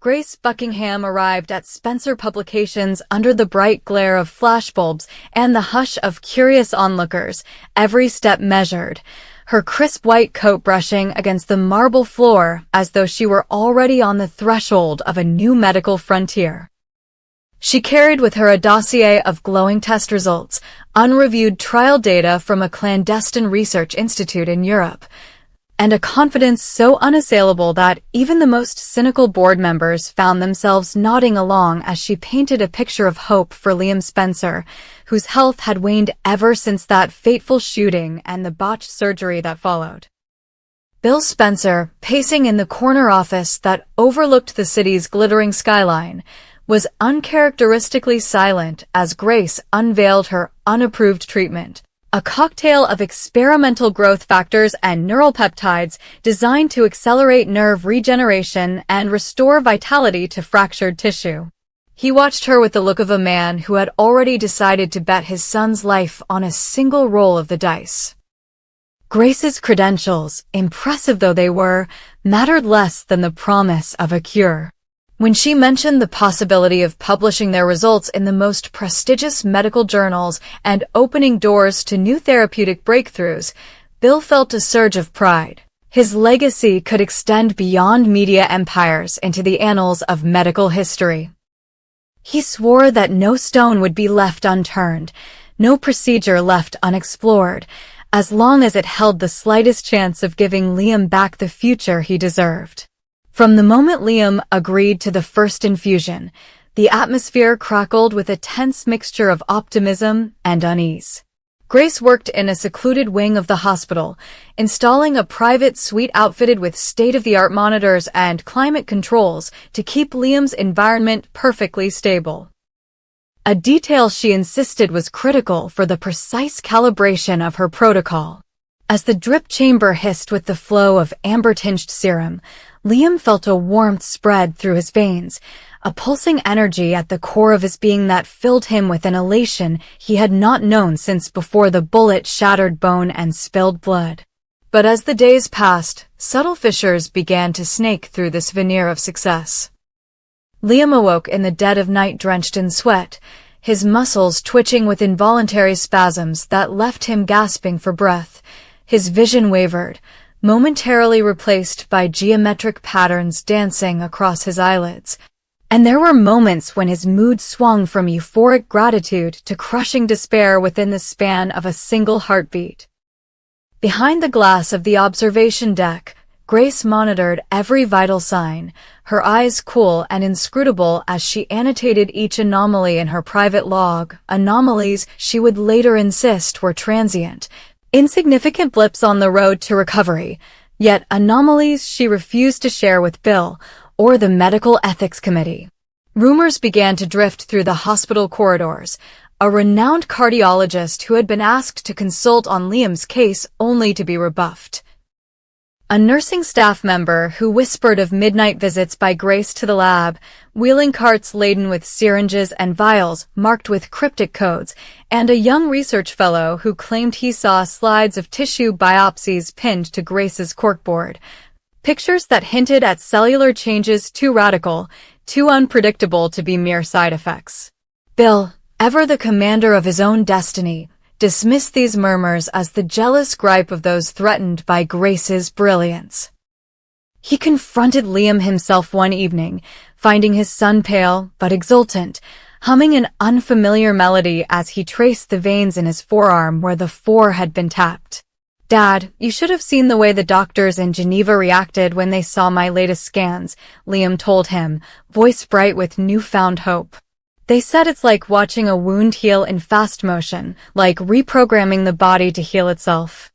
Grace Buckingham arrived at Spencer Publications under the bright glare of flashbulbs and the hush of curious onlookers, every step measured, her crisp white coat brushing against the marble floor as though she were already on the threshold of a new medical frontier. She carried with her a dossier of glowing test results, unreviewed trial data from a clandestine research institute in Europe, and a confidence so unassailable that even the most cynical board members found themselves nodding along as she painted a picture of hope for Liam Spencer, whose health had waned ever since that fateful shooting and the botched surgery that followed. Bill Spencer, pacing in the corner office that overlooked the city's glittering skyline, was uncharacteristically silent as Grace unveiled her unapproved treatment. A cocktail of experimental growth factors and neural peptides designed to accelerate nerve regeneration and restore vitality to fractured tissue. He watched her with the look of a man who had already decided to bet his son's life on a single roll of the dice. Grace's credentials, impressive though they were, mattered less than the promise of a cure. When she mentioned the possibility of publishing their results in the most prestigious medical journals and opening doors to new therapeutic breakthroughs, Bill felt a surge of pride. His legacy could extend beyond media empires into the annals of medical history. He swore that no stone would be left unturned, no procedure left unexplored, as long as it held the slightest chance of giving Liam back the future he deserved. From the moment Liam agreed to the first infusion, the atmosphere crackled with a tense mixture of optimism and unease. Grace worked in a secluded wing of the hospital, installing a private suite outfitted with state-of-the-art monitors and climate controls to keep Liam's environment perfectly stable. A detail she insisted was critical for the precise calibration of her protocol. As the drip chamber hissed with the flow of amber-tinged serum, Liam felt a warmth spread through his veins, a pulsing energy at the core of his being that filled him with an elation he had not known since before the bullet shattered bone and spilled blood. But as the days passed, subtle fissures began to snake through this veneer of success. Liam awoke in the dead of night drenched in sweat, his muscles twitching with involuntary spasms that left him gasping for breath. His vision wavered, momentarily replaced by geometric patterns dancing across his eyelids. And there were moments when his mood swung from euphoric gratitude to crushing despair within the span of a single heartbeat. Behind the glass of the observation deck, Grace monitored every vital sign, her eyes cool and inscrutable as she annotated each anomaly in her private log, anomalies she would later insist were transient, insignificant blips on the road to recovery, yet anomalies she refused to share with Bill or the Medical Ethics Committee. Rumors began to drift through the hospital corridors. A renowned cardiologist who had been asked to consult on Liam's case only to be rebuffed. A nursing staff member who whispered of midnight visits by Grace to the lab, wheeling carts laden with syringes and vials marked with cryptic codes, and a young research fellow who claimed he saw slides of tissue biopsies pinned to Grace's corkboard. Pictures that hinted at cellular changes too radical, too unpredictable to be mere side effects. Bill, ever the commander of his own destiny, dismissed these murmurs as the jealous gripe of those threatened by Grace's brilliance. He confronted Liam himself one evening, finding his son pale but exultant, humming an unfamiliar melody as he traced the veins in his forearm where the 4 had been tapped. "Dad, you should have seen the way the doctors in Geneva reacted when they saw my latest scans," Liam told him, voice bright with newfound hope. "They said it's like watching a wound heal in fast motion, like reprogramming the body to heal itself."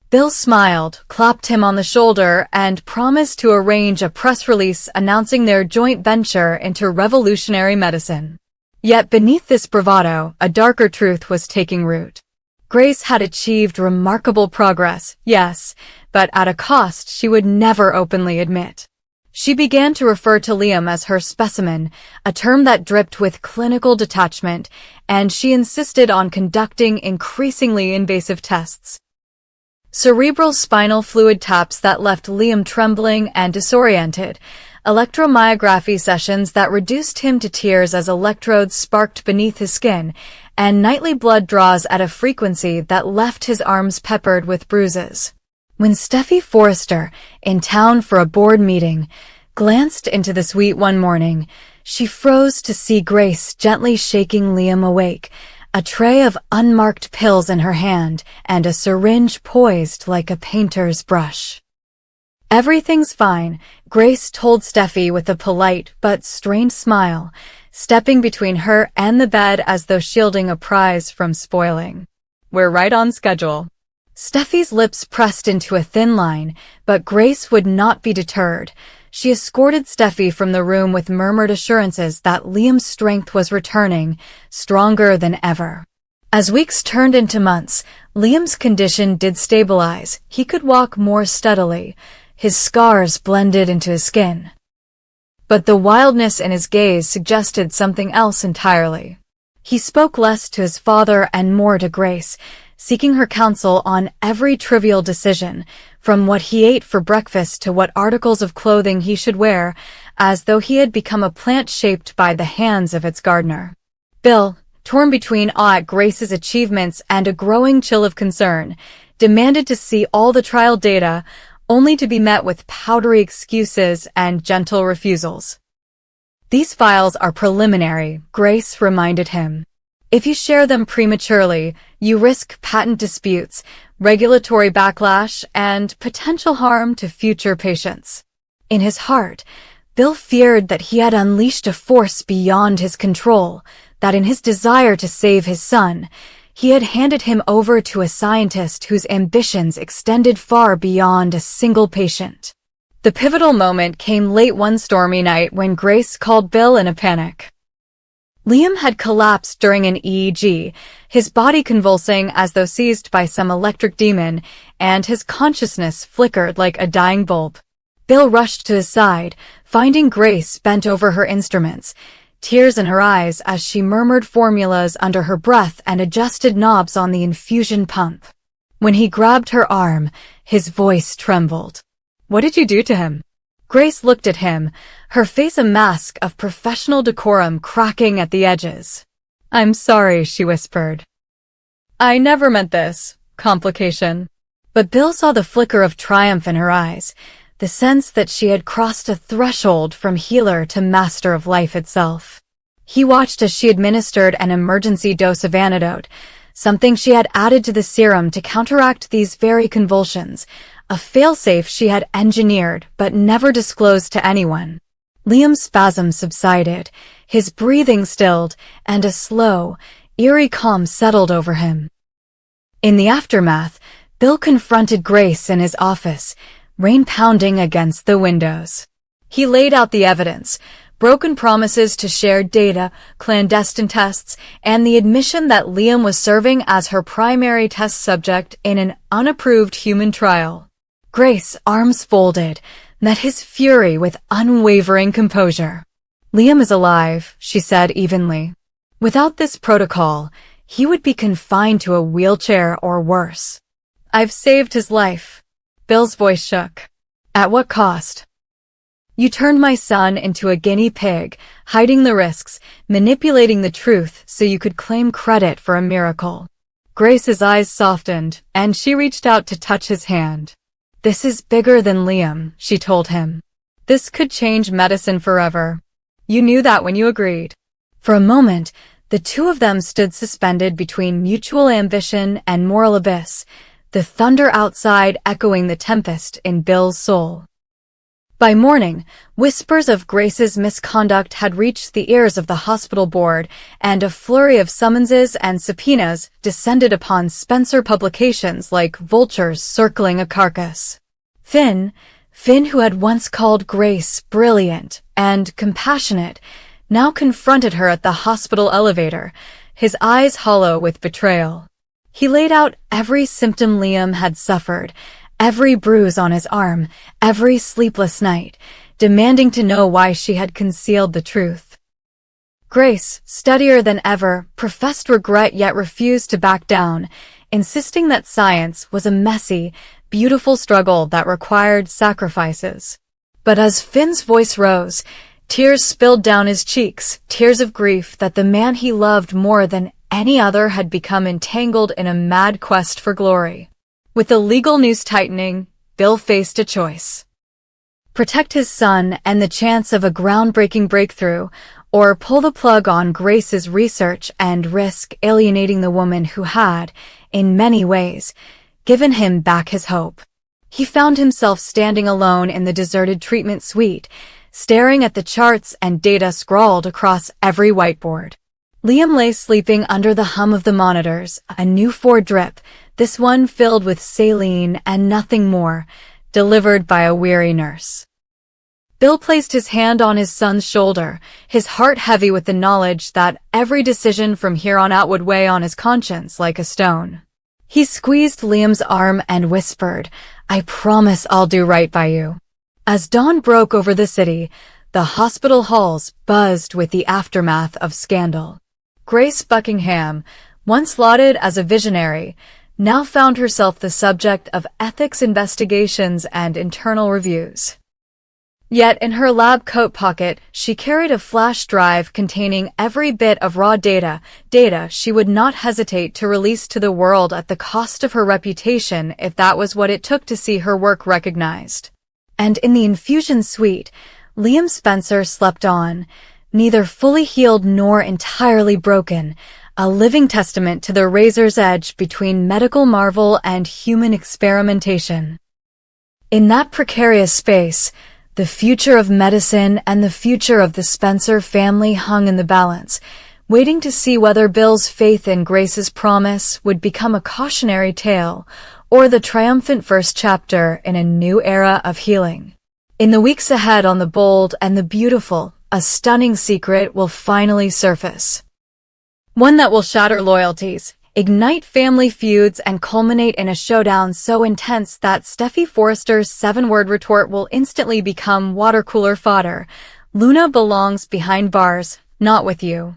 Bill smiled, clapped him on the shoulder, and promised to arrange a press release announcing their joint venture into revolutionary medicine. Yet beneath this bravado, a darker truth was taking root. Grace had achieved remarkable progress, yes, but at a cost she would never openly admit. She began to refer to Liam as her specimen, a term that dripped with clinical detachment, and she insisted on conducting increasingly invasive tests. Cerebral spinal fluid taps that left Liam trembling and disoriented, electromyography sessions that reduced him to tears as electrodes sparked beneath his skin, and nightly blood draws at a frequency that left his arms peppered with bruises. When Steffi Forrester, in town for a board meeting, glanced into the suite one morning, she froze to see Grace gently shaking Liam awake, a tray of unmarked pills in her hand and a syringe poised like a painter's brush. "Everything's fine," Grace told Steffi with a polite but strained smile, stepping between her and the bed as though shielding a prize from spoiling. "We're right on schedule." Steffi's lips pressed into a thin line, but Grace would not be deterred. She escorted Steffi from the room with murmured assurances that Liam's strength was returning, stronger than ever. As weeks turned into months, Liam's condition did stabilize. He could walk more steadily. His scars blended into his skin. But the wildness in his gaze suggested something else entirely. He spoke less to his father and more to Grace, seeking her counsel on every trivial decision, from what he ate for breakfast to what articles of clothing he should wear, as though he had become a plant shaped by the hands of its gardener. Bill, torn between awe at Grace's achievements and a growing chill of concern, demanded to see all the trial data, only to be met with powdery excuses and gentle refusals. "These files are preliminary," Grace reminded him. "If you share them prematurely, you risk patent disputes, regulatory backlash, and potential harm to future patients." In his heart, Bill feared that he had unleashed a force beyond his control, that in his desire to save his son, he had handed him over to a scientist whose ambitions extended far beyond a single patient. The pivotal moment came late one stormy night when Grace called Bill in a panic. Liam had collapsed during an EEG, his body convulsing as though seized by some electric demon, and his consciousness flickered like a dying bulb. Bill rushed to his side, finding Grace bent over her instruments, tears in her eyes as she murmured formulas under her breath and adjusted knobs on the infusion pump. When he grabbed her arm, his voice trembled. "What did you do to him?" Grace looked at him, her face a mask of professional decorum cracking at the edges. "I'm sorry," she whispered. "I never meant this complication." But Bill saw the flicker of triumph in her eyes, the sense that she had crossed a threshold from healer to master of life itself. He watched as she administered an emergency dose of antidote, something she had added to the serum to counteract these very convulsions, a failsafe she had engineered but never disclosed to anyone. Liam's spasms subsided, his breathing stilled, and a slow, eerie calm settled over him. In the aftermath, Bill confronted Grace in his office, rain pounding against the windows. He laid out the evidence, broken promises to share data, clandestine tests, and the admission that Liam was serving as her primary test subject in an unapproved human trial. Grace, arms folded, met his fury with unwavering composure. "Liam is alive," she said evenly. "Without this protocol, he would be confined to a wheelchair or worse. I've saved his life." Bill's voice shook. "At what cost?" "You turned my son into a guinea pig, hiding the risks, manipulating the truth so you could claim credit for a miracle." Grace's eyes softened, and she reached out to touch his hand. "This is bigger than Liam," she told him. "This could change medicine forever. You knew that when you agreed." For a moment, the two of them stood suspended between mutual ambition and moral abyss, the thunder outside echoing the tempest in Bill's soul. By morning, whispers of Grace's misconduct had reached the ears of the hospital board, and a flurry of summonses and subpoenas descended upon Spencer Publications like vultures circling a carcass. Finn, who had once called Grace brilliant and compassionate, now confronted her at the hospital elevator, his eyes hollow with betrayal. He laid out every symptom Liam had suffered, every bruise on his arm, every sleepless night, demanding to know why she had concealed the truth. Grace, steadier than ever, professed regret yet refused to back down, insisting that science was a messy, beautiful struggle that required sacrifices. But as Finn's voice rose, tears spilled down his cheeks, tears of grief that the man he loved more than any other had become entangled in a mad quest for glory. With the legal noose tightening, Bill faced a choice. Protect his son and the chance of a groundbreaking breakthrough, or pull the plug on Grace's research and risk alienating the woman who had, in many ways, given him back his hope. He found himself standing alone in the deserted treatment suite, staring at the charts and data scrawled across every whiteboard. Liam lay sleeping under the hum of the monitors, a new Ford drip, this one filled with saline and nothing more, delivered by a weary nurse. Bill placed his hand on his son's shoulder, his heart heavy with the knowledge that every decision from here on out would weigh on his conscience like a stone. He squeezed Liam's arm and whispered, "I promise I'll do right by you." As dawn broke over the city, the hospital halls buzzed with the aftermath of scandal. Grace Buckingham, once lauded as a visionary, now found herself the subject of ethics investigations and internal reviews. Yet in her lab coat pocket, she carried a flash drive containing every bit of raw data she would not hesitate to release to the world at the cost of her reputation if that was what it took to see her work recognized. And in the infusion suite, Liam Spencer slept on, neither fully healed nor entirely broken, a living testament to the razor's edge between medical marvel and human experimentation. In that precarious space, the future of medicine and the future of the Spencer family hung in the balance, waiting to see whether Bill's faith in Grace's promise would become a cautionary tale or the triumphant first chapter in a new era of healing. In the weeks ahead on The Bold and the Beautiful, a stunning secret will finally surface. One that will shatter loyalties, ignite family feuds, and culminate in a showdown so intense that Steffi Forrester's 7-word retort will instantly become water-cooler fodder. Luna belongs behind bars, not with you.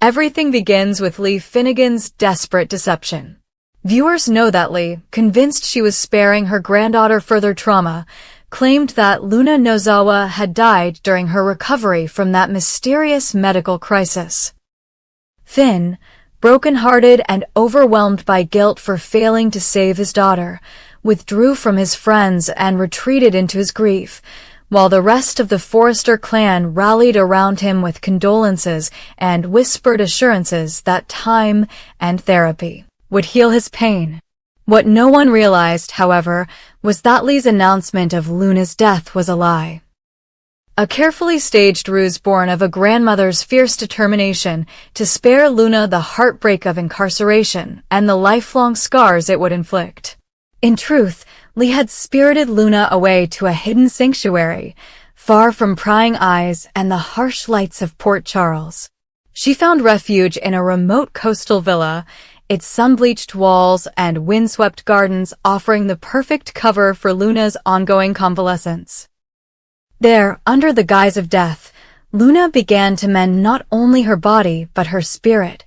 Everything begins with Lee Finnegan's desperate deception. Viewers know that Lee, convinced she was sparing her granddaughter further trauma, claimed that Luna Nozawa had died during her recovery from that mysterious medical crisis. Finn, broken-hearted and overwhelmed by guilt for failing to save his daughter, withdrew from his friends and retreated into his grief, while the rest of the Forrester clan rallied around him with condolences and whispered assurances that time and therapy would heal his pain. What no one realized, however, was that Lee's announcement of Luna's death was a lie. A carefully staged ruse born of a grandmother's fierce determination to spare Luna the heartbreak of incarceration and the lifelong scars it would inflict. In truth, Lee had spirited Luna away to a hidden sanctuary, far from prying eyes and the harsh lights of Port Charles. She found refuge in a remote coastal villa, its sun-bleached walls and windswept gardens offering the perfect cover for Luna's ongoing convalescence. There, under the guise of death, Luna began to mend not only her body but her spirit,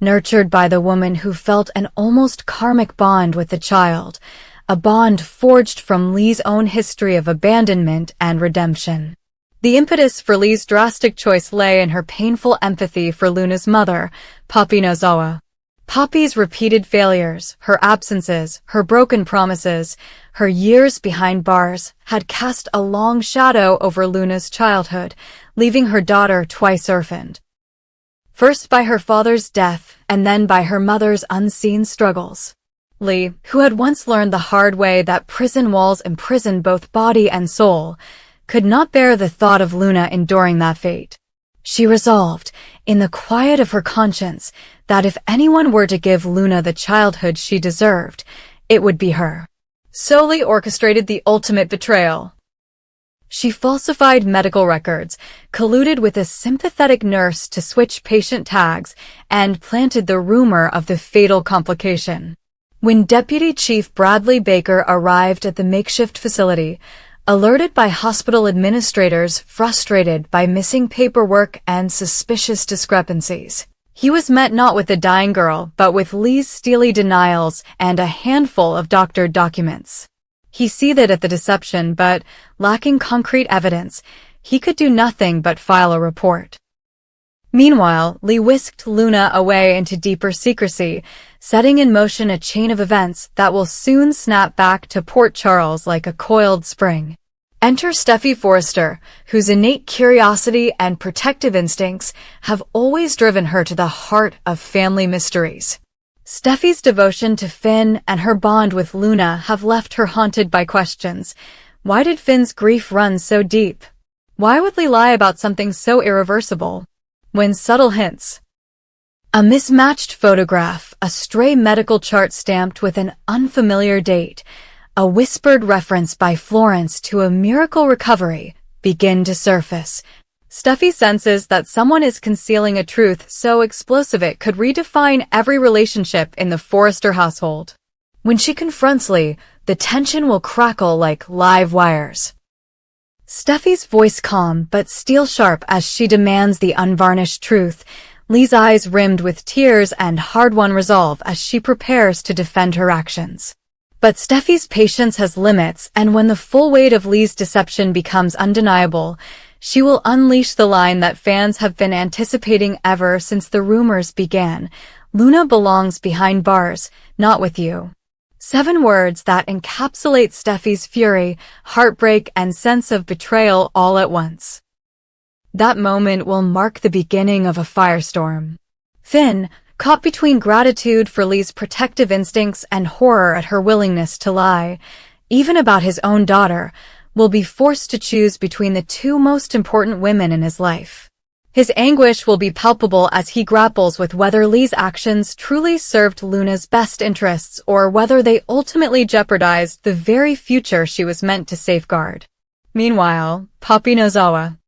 nurtured by the woman who felt an almost karmic bond with the child, a bond forged from Lee's own history of abandonment and redemption. The impetus for Lee's drastic choice lay in her painful empathy for Luna's mother, Poppy Nozawa. Poppy's repeated failures, her absences, her broken promises, her years behind bars had cast a long shadow over Luna's childhood, leaving her daughter twice orphaned. First by her father's death and then by her mother's unseen struggles. Lee, who had once learned the hard way that prison walls imprison both body and soul, could not bear the thought of Luna enduring that fate. She resolved, in the quiet of her conscience, that if anyone were to give Luna the childhood she deserved, it would be her. So Lee orchestrated the ultimate betrayal. She falsified medical records, colluded with a sympathetic nurse to switch patient tags, and planted the rumor of the fatal complication. When Deputy Chief Bradley Baker arrived at the makeshift facility, alerted by hospital administrators frustrated by missing paperwork and suspicious discrepancies, he was met not with the dying girl but with Lee's steely denials and a handful of doctored documents. He seethed at the deception, but, lacking concrete evidence, he could do nothing but file a report. Meanwhile, Lee whisked Luna away into deeper secrecy, setting in motion a chain of events that will soon snap back to Port Charles like a coiled spring. Enter Steffi Forrester, whose innate curiosity and protective instincts have always driven her to the heart of family mysteries. Steffi's devotion to Finn and her bond with Luna have left her haunted by questions. Why did Finn's grief run so deep? Why would Lee lie about something so irreversible? When subtle hints. A mismatched photograph, a stray medical chart stamped with an unfamiliar date, a whispered reference by Florence to a miracle recovery begin to surface. Steffi senses that someone is concealing a truth so explosive it could redefine every relationship in the Forrester household. When she confronts Lee, the tension will crackle like live wires. Steffi's voice calm but steel-sharp as she demands the unvarnished truth, Lee's eyes rimmed with tears and hard-won resolve as she prepares to defend her actions. But Steffi's patience has limits, and when the full weight of Lee's deception becomes undeniable, she will unleash the line that fans have been anticipating ever since the rumors began. Luna belongs behind bars, not with you. 7 words that encapsulate Steffi's fury, heartbreak, and sense of betrayal all at once. That moment will mark the beginning of a firestorm. Finn, caught between gratitude for Lee's protective instincts and horror at her willingness to lie, even about his own daughter, will be forced to choose between the 2 most important women in his life. His anguish will be palpable as he grapples with whether Lee's actions truly served Luna's best interests or whether they ultimately jeopardized the very future she was meant to safeguard. Meanwhile, Poppy Nozawa,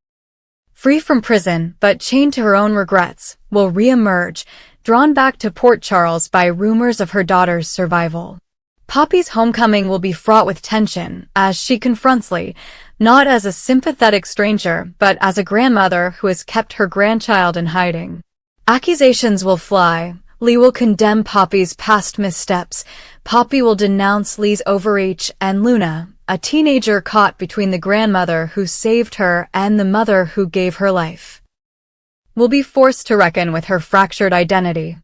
free from prison but chained to her own regrets, will re-emerge, drawn back to Port Charles by rumors of her daughter's survival. Poppy's homecoming will be fraught with tension as she confronts Lee, not as a sympathetic stranger, but as a grandmother who has kept her grandchild in hiding. Accusations will fly. Lee will condemn Poppy's past missteps. Poppy will denounce Lee's overreach, and Luna, a teenager caught between the grandmother who saved her and the mother who gave her life, will be forced to reckon with her fractured identity.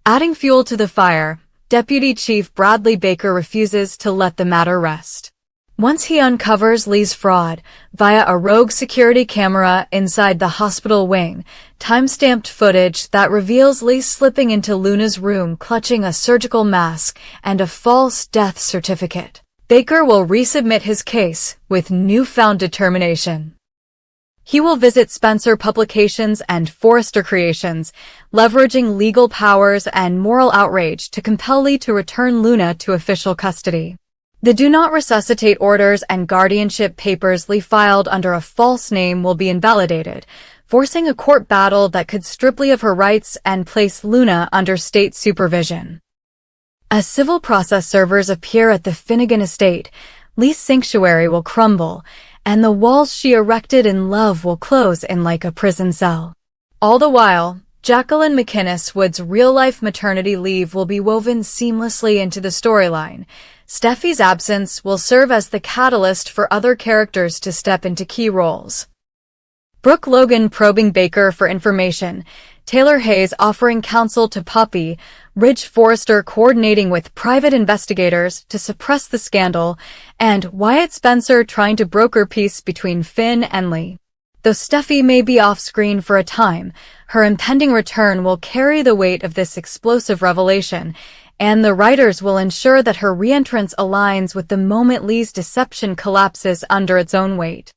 Adding fuel to the fire, Deputy Chief Bradley Baker refuses to let the matter rest. Once he uncovers Lee's fraud, via a rogue security camera inside the hospital wing, time-stamped footage that reveals Lee slipping into Luna's room clutching a surgical mask and a false death certificate, Baker will resubmit his case with newfound determination. He will visit Spencer Publications and Forrester Creations, leveraging legal powers and moral outrage to compel Lee to return Luna to official custody. The do not resuscitate orders and guardianship papers Lee filed under a false name will be invalidated, forcing a court battle that could strip Lee of her rights and place Luna under state supervision. As civil process servers appear at the Finnegan estate, Lee's sanctuary will crumble, and the walls she erected in love will close in like a prison cell. All the while, Jacqueline McInnes Wood's real-life maternity leave will be woven seamlessly into the storyline. Steffi's absence will serve as the catalyst for other characters to step into key roles. Brooke Logan probing Baker for information, Taylor Hayes offering counsel to Poppy, Ridge Forrester coordinating with private investigators to suppress the scandal, and Wyatt Spencer trying to broker peace between Finn and Lee. Though Steffi may be off-screen for a time, her impending return will carry the weight of this explosive revelation, and the writers will ensure that her re-entrance aligns with the moment Lee's deception collapses under its own weight.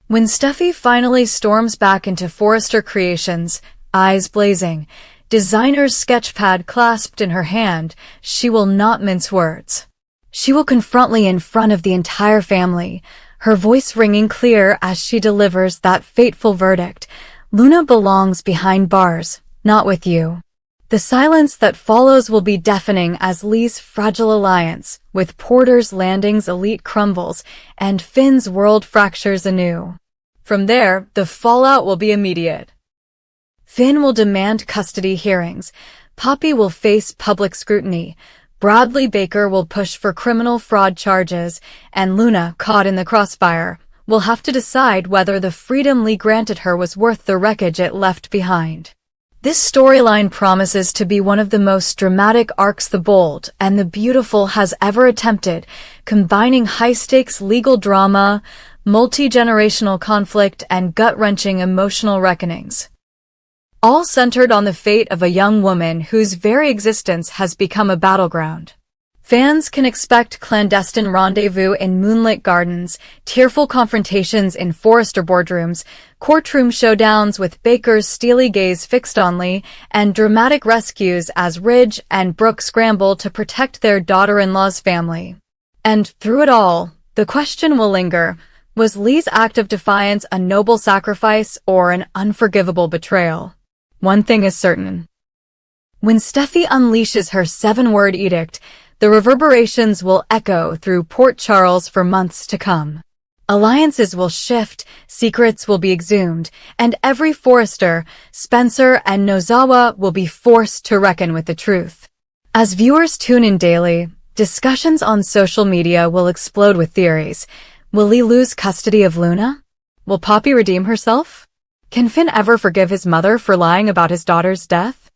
When Steffi finally storms back into Forrester Creations, eyes blazing, designer's sketchpad clasped in her hand, she will not mince words. She will confront Lee in front of the entire family, her voice ringing clear as she delivers that fateful verdict. Luna belongs behind bars, not with you. The silence that follows will be deafening as Lee's fragile alliance with Porter's Landing's elite crumbles and Finn's world fractures anew. From there, the fallout will be immediate. Finn will demand custody hearings, Poppy will face public scrutiny, Bradley Baker will push for criminal fraud charges, and Luna, caught in the crossfire, will have to decide whether the freedom Lee granted her was worth the wreckage it left behind. This storyline promises to be one of the most dramatic arcs The Bold and the Beautiful has ever attempted, combining high-stakes legal drama, multi-generational conflict, and gut-wrenching emotional reckonings. All centered on the fate of a young woman whose very existence has become a battleground. Fans can expect clandestine rendezvous in moonlit gardens, tearful confrontations in Forrester boardrooms, courtroom showdowns with Baker's steely gaze fixed on Lee, and dramatic rescues as Ridge and Brooke scramble to protect their daughter-in-law's family. And through it all, the question will linger: was Lee's act of defiance a noble sacrifice or an unforgivable betrayal? One thing is certain. When Steffi unleashes her 7-word edict, the reverberations will echo through Port Charles for months to come. Alliances will shift, secrets will be exhumed, and every Forrester, Spencer, and Nozawa will be forced to reckon with the truth. As viewers tune in daily, discussions on social media will explode with theories. Will Lee lose custody of Luna? Will Poppy redeem herself? Can Finn ever forgive his mother for lying about his daughter's death?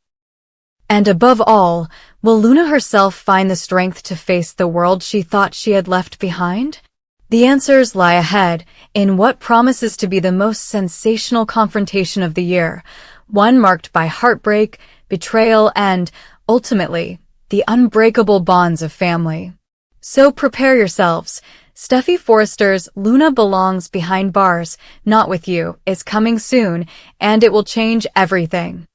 And above all, will Luna herself find the strength to face the world she thought she had left behind? The answers lie ahead, in what promises to be the most sensational confrontation of the year, one marked by heartbreak, betrayal, and, ultimately, the unbreakable bonds of family. So prepare yourselves. Steffi Forrester's Luna Belongs Behind Bars, Not With You, is coming soon, and it will change everything.